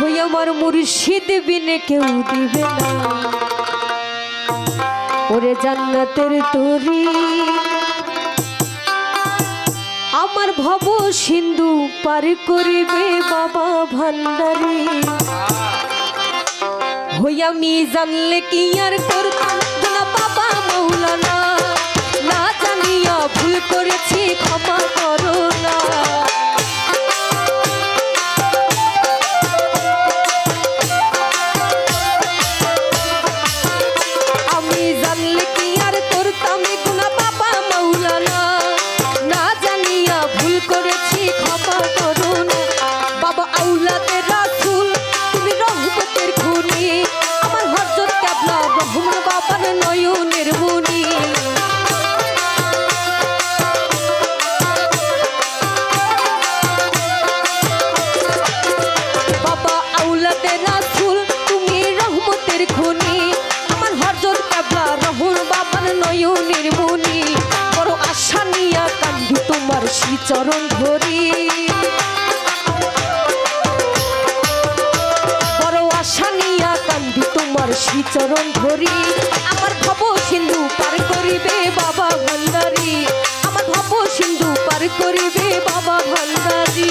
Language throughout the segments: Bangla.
ওই আমার মুর্শিদ বিনে কেউ দিবে না ওরে জান্নাতের তরি আমার ভব সিন্ধু পার করিবে বাবা ভান্ডারি হই আমি জানলে কি আর করতাম না বাবা মাওলানা না জানিয়া ভুল করেছি ক্ষমা করো না চরণ ধরি বড় আশা নিয়া কান্দি তোমার শ্রীচরণ ধরি আমার ভব সিন্ধু পার করিবে বাবা ভান্ডারি আমার ভব সিন্ধু পার করিবে বাবা ভান্ডারি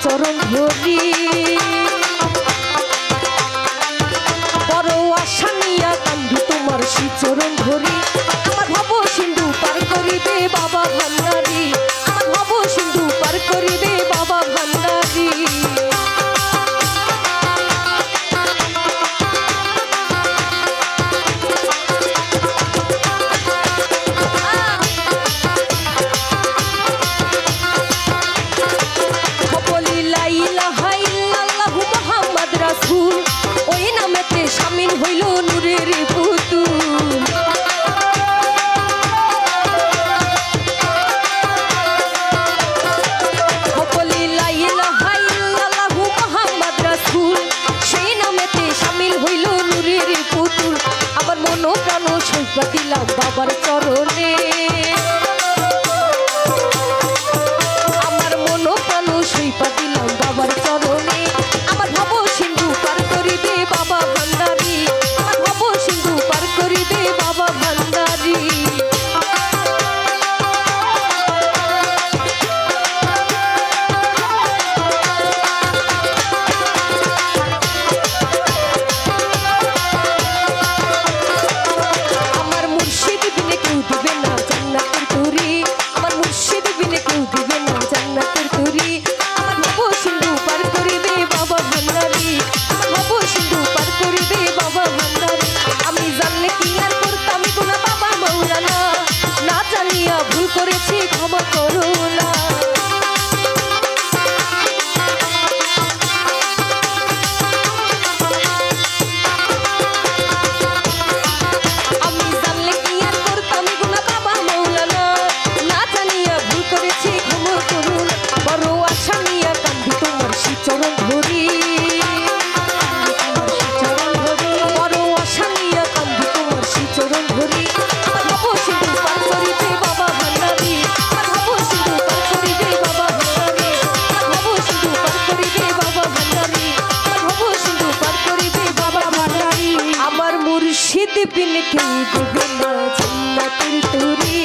চরণ ধরি বড় আশা নিয়া কান্দি তোমার শ্রীচরণ ধরি আমার ভব সিন্ধু পার করিবে বাবা ভান্ডারি আমার ভব সিন্ধু পার করিবে বাবা ভান্ডারি ওই নামেতে শামিল হইল নূরের পুতুল সকলে লা ইলাহা ইল্লাল্লাহু মুহাম্মদ রাসূল সেই নামেতে শামিল হইল নূরের পুতুল আবার মন প্রাণ সইপা দিলাম বাবার চরণে আমার মন প্রাণ সইপা দিলাম বাবার চরণে আমার ভব সিন্ধু পার করিবে বাবা ভান্ডারি বিন কেউ দেবে না জান্নাতের তরি